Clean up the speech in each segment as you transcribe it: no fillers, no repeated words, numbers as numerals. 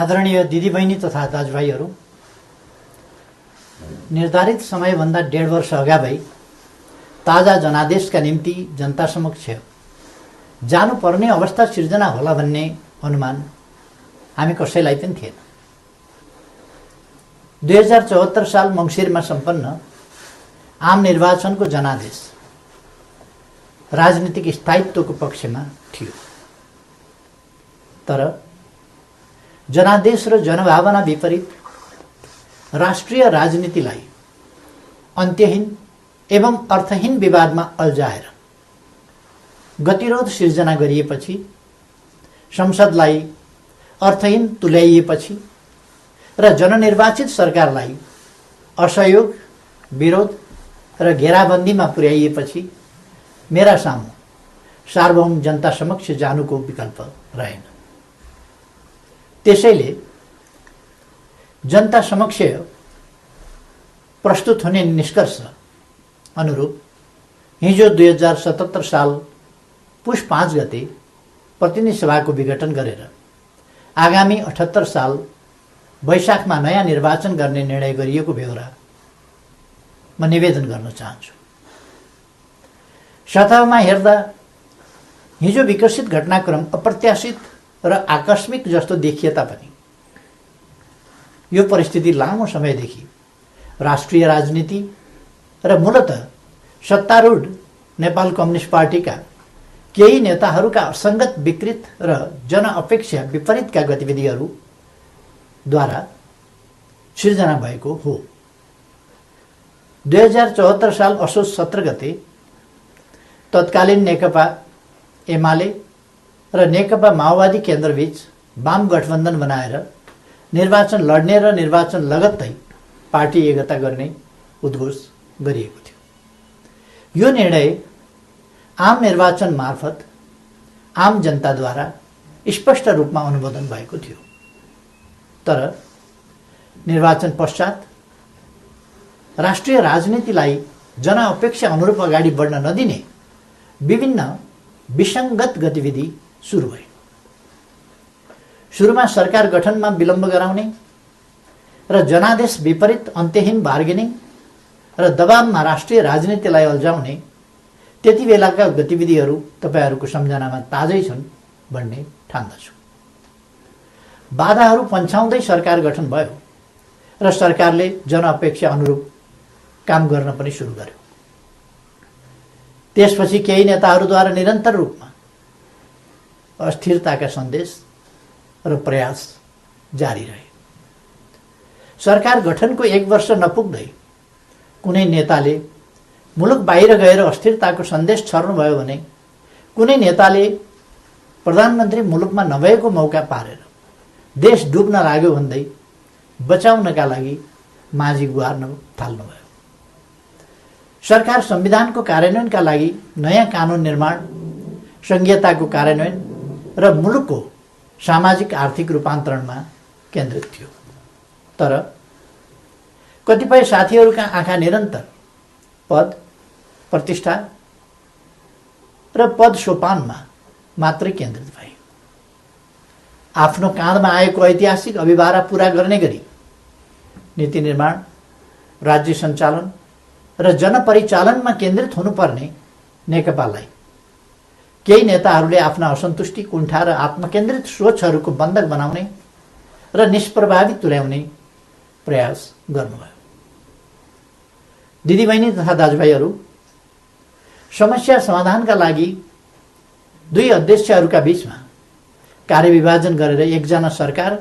आदरणीय दिदीबहिनी तथा दाजुभाइहरू, निर्धारित समयभन्दा 1.5 वर्ष अगावै ताजा जनादेशका निम्ति जनता समक्ष जानुपर्ने अवस्था सिर्जना होला भन्ने अनुमान हामी कसैलाई पनि थिएन। 2074 साल मङ्सिरमा सम्पन्न आम निर्वाचनको जनादेश राजनीतिक स्थायित्वको पक्षमा थियो, तर जनादेश र जनभावना विपरीत राष्ट्रिय राजनीतिलाई अन्त्यहीन एवं अर्थहीन विवादमा अल्झाएर गतिरोध सिर्जना गरिएपछि, संसदलाई अर्थहीन तुल्याइएपछि र जननिर्वाचित सरकारलाई असहयोग, विरोध र घेराबन्दीमा पुर्याइएपछि मेरा सामु सार्वभौम जनता समक्ष जानुको विकल्प रहेन। त्यसैले जनता समक्ष प्रस्तुत हुने निष्कर्ष अनुरूप हिजो 2077 साल पुष 5 गते प्रतिनिधि सभाको विघटन गरेर आगामी 78 साल वैशाखमा नयाँ निर्वाचन गर्ने निर्णय गरिएको बेहोरा म निवेदन गर्न चाहन्छु। सतहमा हेर्दा हिजो विकसित घटनाक्रम अप्रत्याशित र आकस्मिक जस्तो देखिए तापनि यो परिस्थिति लामो समयदेखि राष्ट्रिय राजनीति र मूलतः सत्तारूढ नेपाल कम्युनिस्ट पार्टीका केही नेताहरूका असङ्गत, विकृत र जनअपेक्षा विपरीतका गतिविधिहरूद्वारा सिर्जना भएको हो। 2074 साल असोज 17 गते तत्कालीन नेकपा एमाले र नेकपा माओवादी केन्द्रबीच वाम गठबन्धन बनाएर निर्वाचन लड्ने र निर्वाचन लगत्तै पार्टी एकता गर्ने उद्घोष गरिएको थियो। यो निर्णय आम निर्वाचन मार्फत आम जनताद्वारा स्पष्ट रूपमा अनुमोदन भएको थियो, तर निर्वाचन पश्चात राष्ट्रिय राजनीतिलाई जनअपेक्षा अनुरूप अगाडि बढ्न नदिने विभिन्न विसङ्गत गतिविधि सुरु भए। सुरुमा सरकार गठनमा विलम्ब गराउने र जनादेश विपरीत अन्त्यहीन बार्गेनिङ र दबावमा राष्ट्रिय राजनीतिलाई अल्झाउने त्यति बेलाका गतिविधिहरू तपाईहरूको सम्झनामा ताजै छन् भन्ने ठान्दछु। बाधाहरू पन्छाउँदै सरकार गठन भयो र सरकारले जनअपेक्षा अनुरूप काम गर्न पनि सुरु गर्यो। त्यसपछि केही नेताहरूद्वारा निरन्तर रूपमा अस्थिरताका सन्देश र प्रयास जारी रहे। सरकार गठनको 1 वर्ष नपुग्दै कुनै नेताले मुलुक बाहिर गएर अस्थिरताको सन्देश छर्नुभयो भने कुनै नेताले प्रधानमन्त्री मुलुकमा नभएको मौका पारेर देश डुब्न लाग्यो भन्दै बचाउनका लागि माझी गुहार्न थाल्नुभयो। सरकार संविधानको कार्यान्वयनका लागि नयाँ कानुन निर्माण, संघीयताको कार्यान्वयन र मुलुकको सामाजिक आर्थिक रूपान्तरणमा केन्द्रित थियो, तर कतिपय साथीहरूका आँखा निरन्तर पद, प्रतिष्ठा र पद सोपानमा मात्रै केन्द्रित भए। आफ्नो काँधमा आएको ऐतिहासिक अभिभारा पूरा गर्ने गरी नीति निर्माण, राज्य सञ्चालन र जनपरिचालनमा केन्द्रित हुनुपर्ने नेकपालाई केही नेताहरूले आफ्ना असन्तुष्टि, कुण्ठा र आत्मकेन्द्रित सोचहरूको बन्धक बनाउने र निष्प्रभावी तुल्याउने प्रयास गर्नुभयो। दिदीबहिनी तथा दाजुभाइहरू, समस्या समाधानका लागि दुई अध्यक्षहरूका बीचमा कार्यविभाजन गरेर एकजना सरकार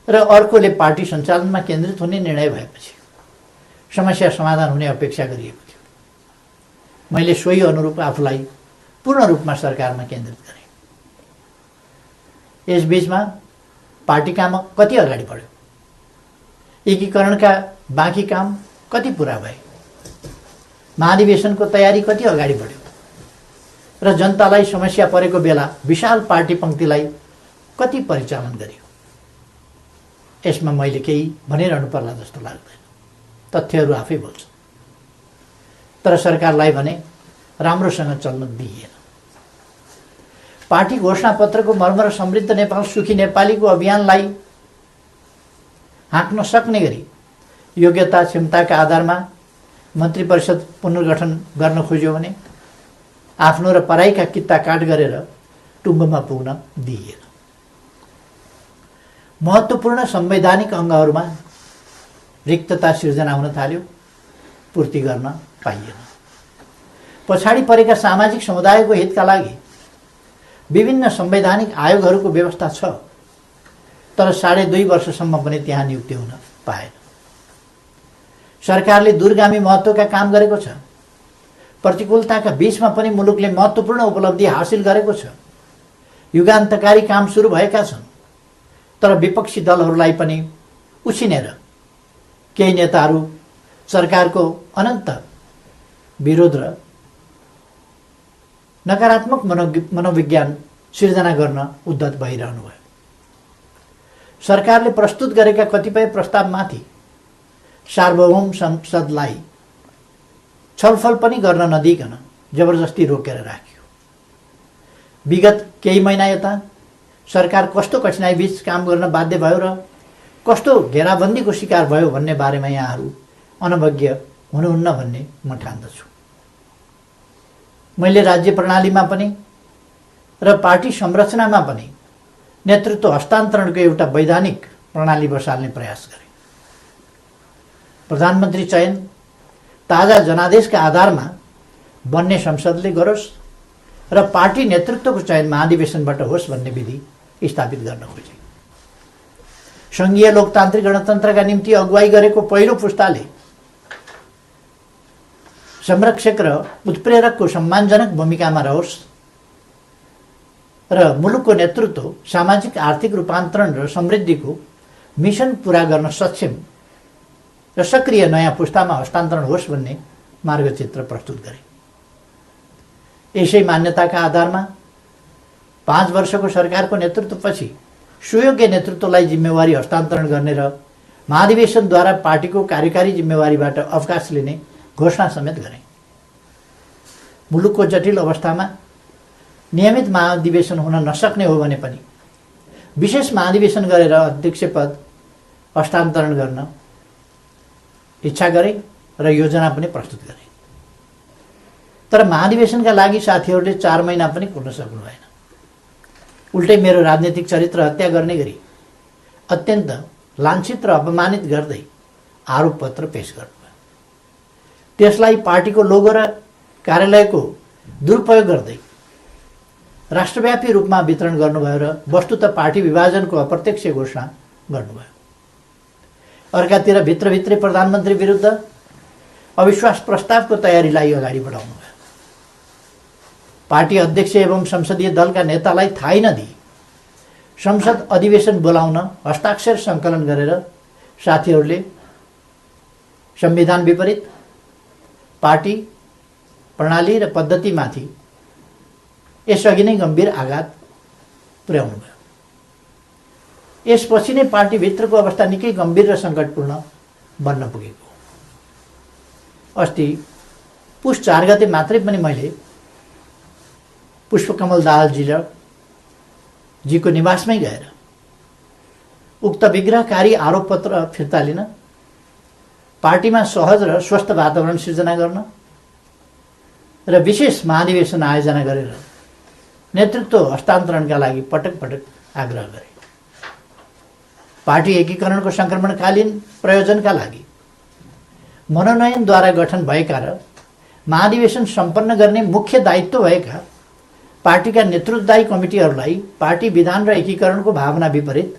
र अर्कोले पार्टी सञ्चालनमा केन्द्रित हुने निर्णय भएपछि समस्या समाधान हुने अपेक्षा गरिएको थियो। मैले सोही अनुरूप आफूलाई पूर्ण रूपमा सरकारमा केन्द्रित गरेँ। यसबीचमा पार्टी काम कति अगाडि बढ्यो, एकीकरणका बाँकी काम कति पुरा भए, महाधिवेशनको तयारी कति अगाडि बढ्यो र जनतालाई समस्या परेको बेला विशाल पार्टी पङ्क्तिलाई कति परिचालन गरियो। यसमा मैले केही भनिरहनु पर्ला जस्तो लाग्दैन, तथ्यहरू आफै बोल्छन्। तर सरकारलाई भने राम्रोसँग चल्न दिइएन। पार्टी घोषणापत्रको मर्म र समृद्ध नेपाल सुखी नेपालीको अभियानलाई हाँक्न सक्ने गरी योग्यता क्षमताका आधारमा मन्त्री परिषद पुनर्गठन गर्न खोज्यो भने आफ्नो र पराईका कित्ता काट गरेर टुम्बोमा पुग्न दिइएन। महत्त्वपूर्ण संवैधानिक अङ्गहरूमा रिक्तता सिर्जना हुन थाल्यो, पूर्ति गर्न पाइएन। पछाडि परेका सामाजिक समुदायको हितका लागि विभिन्न संवैधानिक आयोगहरूको व्यवस्था छ, तर 2.5 वर्षसम्म पनि त्यहाँ नियुक्ति हुन पाएन। सरकारले दूरगामी महत्त्वका काम गरेको छ, प्रतिकूलताका बीचमा पनि मुलुकले महत्त्वपूर्ण उपलब्धि हासिल गरेको छ, युगान्तकारी काम सुरु भएका छन्, तर विपक्षी दलहरूलाई पनि उछिनेर केही नेताहरू सरकारको अनन्त विरोध र नकारात्मक मनोविज्ञान सिर्जना गर्न उद्धत भइरहनु भयो। सरकारले प्रस्तुत गरेका कतिपय प्रस्तावमाथि सार्वभौम संसदलाई छलफल पनि गर्न नदिइकन जबरजस्ती रोकेर राखियो। विगत केही महिना यता सरकार कस्तो कठिनाइ बीच काम गर्न बाध्य भयो र कस्तो घेराबन्दीको शिकार भयो भन्ने बारेमा यहाँहरू अनभिज्ञ हुनुहुन्न भन्ने म ठान्दछु। मैले राज्य प्रणालीमा पनि र पार्टी संरचनामा पनि नेतृत्व हस्तान्तरणको एउटा वैधानिक प्रणाली बसाल्ने प्रयास गरेँ। प्रधानमन्त्री चयन ताजा जनादेशका आधारमा बन्ने संसदले गरोस् र पार्टी नेतृत्वको चयन महाधिवेशनबाट होस् भन्ने विधि स्थापित गर्न खोजे। सङ्घीय लोकतान्त्रिक गणतन्त्रका निम्ति अगुवाई गरेको पहिलो पुस्ताले संरक्षक र उत्प्रेरकको सम्मानजनक भूमिकामा रहोस् र मुलुकको नेतृत्व सामाजिक आर्थिक रूपान्तरण र समृद्धिको मिसन पूरा गर्न सक्षम र सक्रिय नयाँ पुस्तामा हस्तान्तरण होस् भन्ने मार्गचित्र प्रस्तुत गरे। यसै मान्यताका आधारमा 5 वर्षको सरकारको नेतृत्वपछि सुयोग्य नेतृत्वलाई जिम्मेवारी हस्तान्तरण गर्ने र महाधिवेशनद्वारा पार्टीको कार्यकारी जिम्मेवारीबाट अवकाश लिने घोषणा समेत गरे। मुलुकको जटिल अवस्थामा नियमित महाधिवेशन हुन नसक्ने हो भने पनि विशेष महाधिवेशन गरेर अध्यक्ष पद हस्तान्तरण गर्न इच्छा गरे र योजना पनि प्रस्तुत गरे। तर महाधिवेशनका लागि साथीहरूले 4 महिना पनि कुर्न सक्नु भएन। उल्टै मेरो राजनीतिक चरित्र हत्या गर्ने गरी अत्यन्त लाञ्छित र अपमानित गर्दै आरोप पत्र पेश गर्नुभयो। त्यसलाई पार्टीको लोगो र कार्यालयको दुरुपयोग गर्दै राष्ट्रव्यापी रूपमा वितरण गर्नुभयो र वस्तुतः पार्टी विभाजनको अप्रत्यक्ष घोषणा गर्नुभयो। अर्कातिर भित्रभित्रै प्रधानमन्त्री विरुद्ध अविश्वास प्रस्तावको तयारीलाई अगाडि बढाउनुभयो। पार्टी अध्यक्ष एवं संसदीय दलका नेतालाई थाहै नदिई संसद अधिवेशन बोलाउन हस्ताक्षर सङ्कलन गरेर साथीहरूले संविधान विपरीत पार्टी प्रणाली र पद्धतिमाथि यसअघि नै गम्भीर आघात पुर्याउनुभयो। यसपछि नै पार्टीभित्रको अवस्था निकै गम्भीर र सङ्कटपूर्ण बन्न पुगेको। अस्ति पुस 4 गते मात्रै पनि मैले पुष्पकमल दाहालजीको निवासमै गएर उक्त विग्रहकारी आरोप पत्र फिर्ता लिन, पार्टीमा सहज र स्वस्थ वातावरण सिर्जना गर्न र विशेष महाधिवेशन आयोजना गरेर नेतृत्व हस्तान्तरणका लागि पटक पटक आग्रह गरे। पार्टी एकीकरणको सङ्क्रमणकालीन प्रयोजनका लागि मनोनयनद्वारा गठन भएका र महाधिवेशन सम्पन्न गर्ने मुख्य दायित्व भएका पार्टीका नेतृत्वदायी कमिटीहरूलाई पार्टी विधान र एकीकरणको भावना विपरीत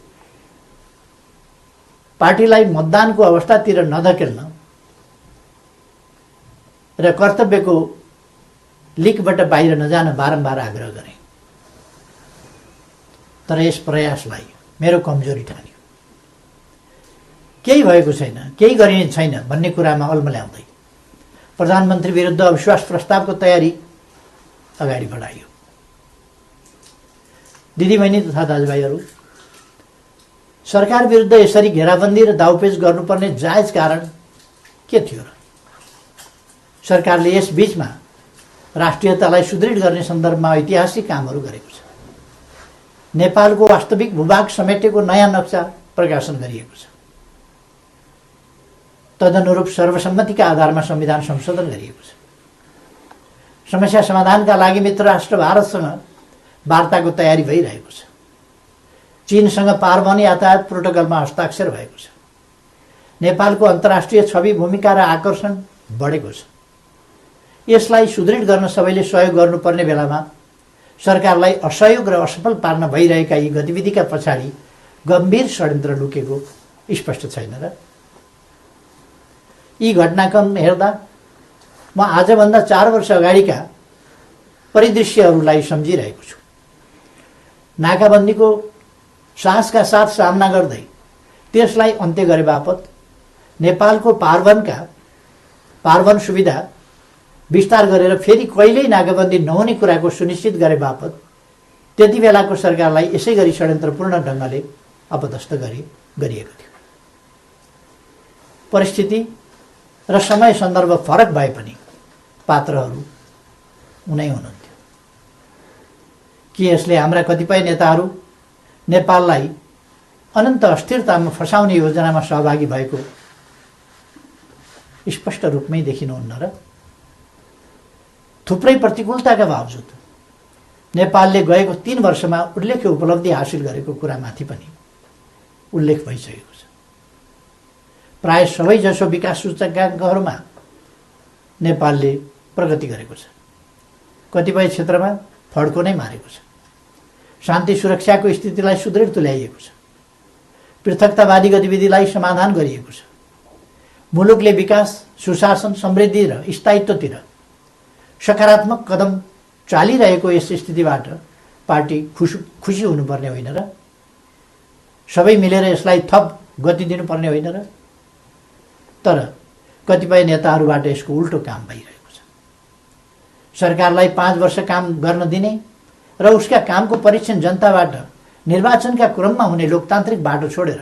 पार्टीलाई मतदानको अवस्थातिर नधकेल्न र कर्तव्यको लिकबाट बाहिर नजान बारम्बार आग्रह गरे। तर यस प्रयासलाई मेरो कमजोरी ठान्यो। केही भएको छैन, केही गरिने छैन भन्ने कुरामा अल्मल्याउँदै प्रधानमन्त्री विरुद्ध अविश्वास प्रस्तावको तयारी अगाडि बढाइयो। दिदीबहिनी तथा दाजुभाइहरू, सरकार विरुद्ध यसरी घेराबन्दी र दाउपेच गर्नुपर्ने जायज कारण के थियो र? सरकारले यस बीचमा राष्ट्रियतालाई सुदृढ गर्ने सन्दर्भमा ऐतिहासिक कामहरू गरेको छ। नेपालको वास्तविक भूभाग समेटेको नयाँ नक्सा प्रकाशन गरिएको छ। तदनुरूप सर्वसम्मतिका आधारमा संविधान संशोधन गरिएको छ। समस्या समाधानका लागि मित्र राष्ट्र भारतसँग वार्ताको तयारी भइरहेको छ। चीनसँग पारवन यातायात प्रोटोकलमा हस्ताक्षर भएको छ। नेपालको अन्तर्राष्ट्रिय छवि, भूमिका र आकर्षण बढेको छ। यसलाई सुदृढ गर्न सबैले सहयोग गर्नुपर्ने बेलामा सरकारलाई असहयोग र असफल पार्न भइरहेका यी गतिविधिका पछाडि गम्भीर षड्यन्त्र लुकेको स्पष्ट छैन र? यी घटनाक्रम हेर्दा म आजभन्दा 4 वर्ष अगाडिका परिदृश्यहरूलाई सम्झिरहेको छु। नाकाबन्दीको साहसका साथ सामना गर्दै त्यसलाई अन्त्य गरे बापत नेपालको पारवन सुविधा विस्तार गरेर फेरि कहिल्यै नाकाबन्दी नहुने कुराको सुनिश्चित गरे बापत त्यति बेलाको सरकारलाई यसै गरी षड्यन्त्रपूर्ण ढङ्गले अपदस्थ गरिएको थियो। परिस्थिति र समय सन्दर्भ फरक भए पनि पात्रहरू उनै हुनुहुन्थ्यो। के यसले हाम्रा कतिपय नेताहरू नेपाललाई अनन्त अस्थिरतामा फसाउने योजनामा सहभागी भएको स्पष्ट रूपमै देखिनुहुन्न र? थुप्रै प्रतिकूलताका बावजुद नेपालले गएको 3 वर्षमा उल्लेख्य उपलब्धि हासिल गरेको कुरामाथि पनि उल्लेख भइसकेको छ। प्राय सबैजसो विकास सूचकाङ्कहरूमा नेपालले प्रगति गरेको छ। कतिपय क्षेत्रमा फड्को नै मारेको छ। शान्ति सुरक्षाको स्थितिलाई सुदृढ तुल्याइएको छ। पृथकतावादी गतिविधिलाई समाधान गरिएको छ। मुलुकले विकास, सुशासन, समृद्धि र स्थायित्वतिर सकारात्मक कदम चालिरहेको यस स्थितिबाट पार्टी खुसी हुनुपर्ने होइन र? सबै मिलेर यसलाई थप गति दिनुपर्ने होइन र? तर कतिपय नेताहरूबाट यसको उल्टो काम भइरहेको छ। सरकारलाई 5 वर्ष काम गर्न दिने र उसका कामको परीक्षण जनताबाट निर्वाचनका क्रममा हुने लोकतान्त्रिक बाटो छोडेर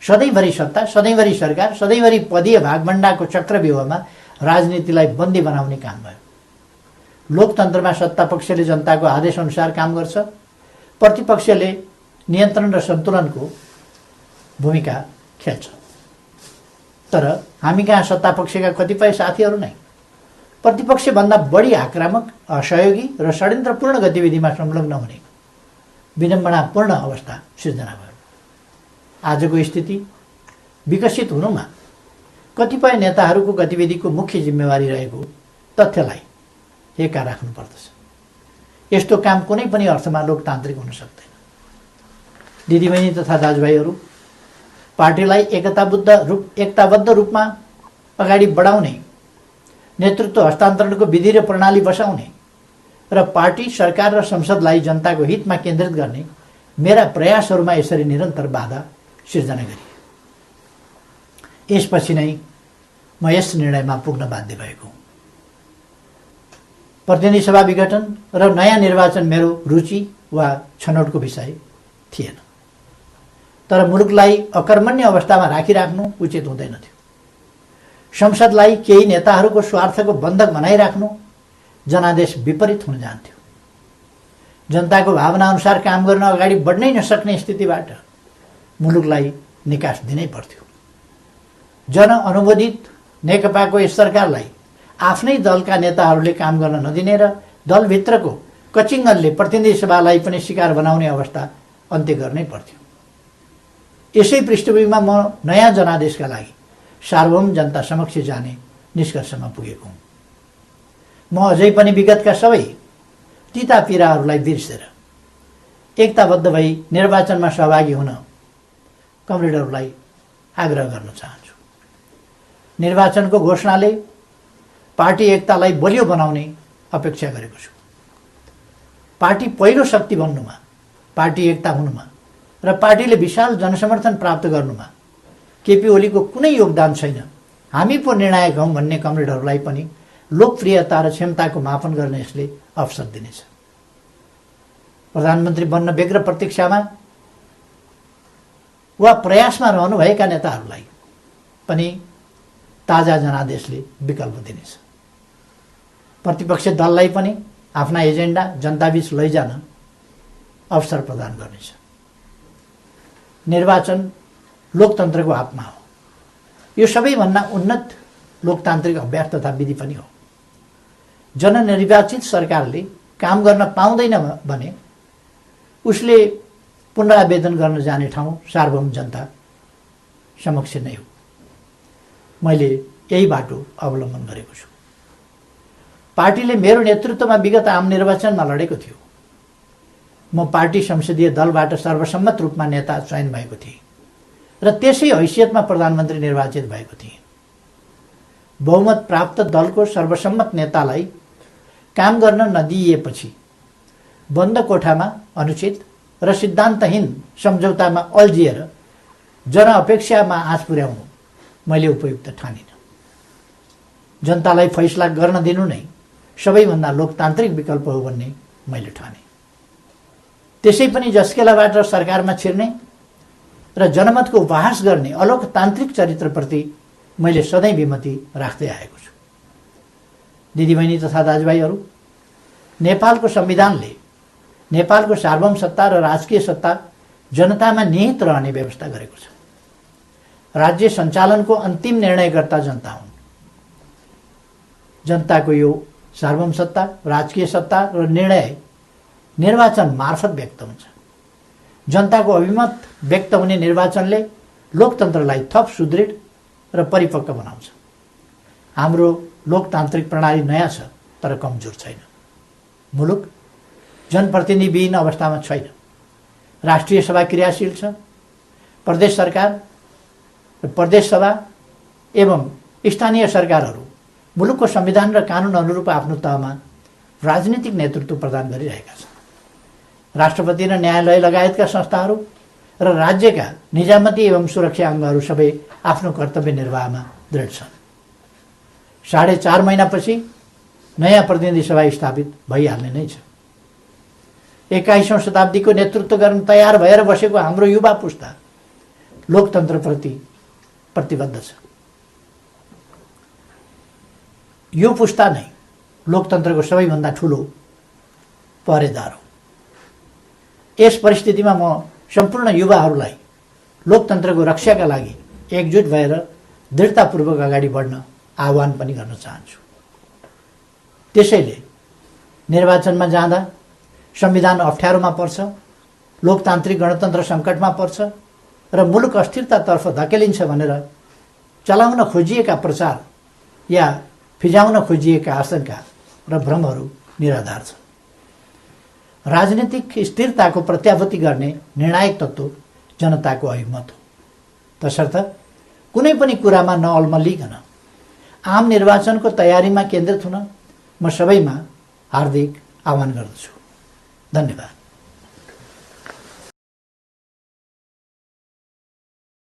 सधैँभरि सत्ता, सधैँभरि सरकार, सधैँभरि पदीय भागभण्डाको चक्रव्यूहमा राजनीतिलाई बन्दी बनाउने काम भयो। लोकतन्त्रमा सत्ता पक्षले जनताको आदेशअनुसार काम गर्छ, प्रतिपक्षले नियन्त्रण र सन्तुलनको भूमिका खेल्छ। तर हामी कहाँ सत्ता पक्षका कतिपय साथीहरू नै प्रतिपक्षभन्दा बढी आक्रामक, असहयोगी र षड्यन्त्रपूर्ण गतिविधिमा संलग्न हुने विडम्बनापूर्ण अवस्था सिर्जना भयो। आजको स्थिति विकसित हुनुमा कतिपय नेताहरूको गतिविधिको मुख्य जिम्मेवारी रहेको तथ्यलाई हेका राख्नुपर्दछ। यस्तो काम कुनै पनि अर्थमा लोकतान्त्रिक हुन सक्दैन। दिदीबहिनी तथा दाजुभाइहरू, पार्टीलाई एकताबद्ध रूपमा अगाडि बढाउने, नेतृत्व हस्तान्तरणको विधि र प्रणाली बसाउने र पार्टी, सरकार र संसदलाई जनताको हितमा केन्द्रित गर्ने मेरा प्रयासहरूमा यसरी निरन्तर बाधा सिर्जना गरिए। यसपछि नै म यस निर्णयमा पुग्न बाध्य भएको। प्रतिनिधि सभा विघटन र नयाँ निर्वाचन मेरो रुचि वा छनौटको विषय थिएन। तर मुलुकलाई अकर्मण्य अवस्थामा राखिराख्नु उचित हुँदैन थियो। संसदलाई केही नेताहरूको स्वार्थको बन्धक बनाइराख्नु जनादेश विपरीत हुन जान्थ्यो। जनताको भावनाअनुसार काम गर्न अगाडि बढ्नै नसक्ने स्थितिबाट मुलुकलाई निकास दिनै पर्थ्यो। जनअनुमोदित नेकपाको यस सरकारलाई आफ्नै दलका नेताहरूले काम गर्न नदिने र दलभित्रको कचिङ्गनले प्रतिनिधि सभालाई पनि शिकार बनाउने अवस्था अन्त्य गर्नै पर्थ्यो। यसै पृष्ठभूमिमा म नयाँ जनादेशका लागि सार्वभौम जनता समक्ष जाने निष्कर्षमा पुगेको हुँ। म अझै पनि विगतका सबै तिता पीडाहरूलाई बिर्सेर एकताबद्ध भई निर्वाचनमा सहभागी हुन कमरेडहरूलाई आग्रह गर्न चाहन्छु। निर्वाचनको घोषणाले पार्टी एकतालाई बलियो बनाउने अपेक्षा गरेको छु। पार्टी पहिलो शक्ति बन्नुमा, पार्टी एकता हुनुमा र पार्टीले विशाल जनसमर्थन प्राप्त गर्नुमा केपी ओलीको कुनै योगदान छैन। हामी पो निर्णायक हौँ भन्ने कमरेडहरूलाई पनि लोकप्रियता र क्षमताको मापन गर्न यसले अवसर दिनेछ। प्रधानमन्त्री बन्न व्यग्र प्रतीक्षामा वा प्रयासमा रहनुभएका नेताहरूलाई पनि ताजा जनादेशले विकल्प दिनेछ। प्रतिपक्ष दललाई पनि आफ्ना एजेन्डा जनताबीच लैजान अवसर प्रदान गर्नेछ। निर्वाचन लोकतन्त्रको आत्मा हो। यो सबैभन्दा उन्नत लोकतान्त्रिक अभ्यास तथा विधि पनि हो। जननिर्वाचित सरकारले काम गर्न पाउँदैन भने उसले पुनरावेदन गर्न जाने ठाउँ सार्वभौम जनता समक्ष नै हो। मैले यही बाटो अवलम्बन गरेको छु। पार्टीले मेरो नेतृत्वमा विगत आम निर्वाचनमा लडेको थियो। म पार्टी संसदीय दलबाट सर्वसम्मत रूपमा नेता चयन भएको थिएँ र त्यसै हैसियतमा प्रधानमन्त्री निर्वाचित भएको थिएँ। बहुमत प्राप्त दलको सर्वसम्मत नेतालाई काम गर्न नदिइएपछि बन्द कोठामा अनुचित र सिद्धान्तहीन सम्झौतामा अल्झिएर जनअपेक्षामा आँच पुर्याउनु मैले उपयुक्त ठानिनँ। जनतालाई फैसला गर्न दिनु नै सबैभन्दा लोकतान्त्रिक विकल्प हो भन्ने मैले ठाने। त्यसै पनि जस्केलाबाट सरकारमा छिर्ने र जनमतको उपहास गर्ने अलोकतान्त्रिक चरित्रप्रति मैले सधैँ विमति राख्दै आएको छु। दिदीबहिनी तथा दाजुभाइहरू, नेपालको संविधानले नेपालको सार्वभौम सत्ता र राजकीय सत्ता जनतामा निहित रहने व्यवस्था गरेको छ। राज्य सञ्चालनको अन्तिम निर्णयकर्ता जनता हुन्। जनताको यो सार्वभौम सत्ता, राजकीय सत्ता र निर्णय निर्वाचन मार्फत व्यक्त हुन्छ। जनताको अभिमत व्यक्त हुने निर्वाचनले लोकतन्त्रलाई थप सुदृढ र परिपक्व बनाउँछ। हाम्रो लोकतान्त्रिक प्रणाली नयाँ छ तर कमजोर छैन। मुलुक जनप्रतिनिधिविहीन अवस्थामा छैन। राष्ट्रिय सभा क्रियाशील छ। प्रदेश सरकार र प्रदेश सभा एवं स्थानीय सरकारहरू मुलुकको संविधान र कानुन अनुरूप आफ्नो तहमा राजनीतिक नेतृत्व प्रदान गरिरहेका छन्। राष्ट्रपति र न्यायालय लगायतका संस्थाहरू र राज्यका निजामती एवं सुरक्षा अङ्गहरू सबै आफ्नो कर्तव्य निर्वाहमा दृढ छन्। 4.5 महिनापछि नयाँ प्रतिनिधि सभा स्थापित भइहाल्ने नै छ। 21औं शताब्दीको नेतृत्व गर्न तयार भएर बसेको हाम्रो युवा पुस्ता लोकतन्त्रप्रति प्रतिबद्ध छ। यो पुस्ता नै लोकतन्त्रको सबैभन्दा ठुलो पहरेदार हो। यस परिस्थितिमा म सम्पूर्ण युवाहरूलाई लोकतन्त्रको रक्षाका लागि एकजुट भएर दृढतापूर्वक अगाडि बढ्न आह्वान पनि गर्न चाहन्छु। त्यसैले निर्वाचनमा जाँदा संविधान अप्ठ्यारोमा पर्छ, लोकतान्त्रिक गणतन्त्र सङ्कटमा पर्छ र मुलुक अस्थिरतातर्फ धकेलिन्छ भनेर चलाउन खोजिएका प्रचार या फिजाउन खोजिएका आशंका र भ्रमहरू निराधार छन्। राजनीतिक स्थिरताको प्रत्याभूति गर्ने निर्णायक तत्त्व जनताको अभिमत हो। तसर्थ कुनै पनि कुरामा नअल्मलिकन आम निर्वाचनको तयारीमा केन्द्रित हुन म सबैमा हार्दिक आह्वान गर्दछु। धन्यवाद।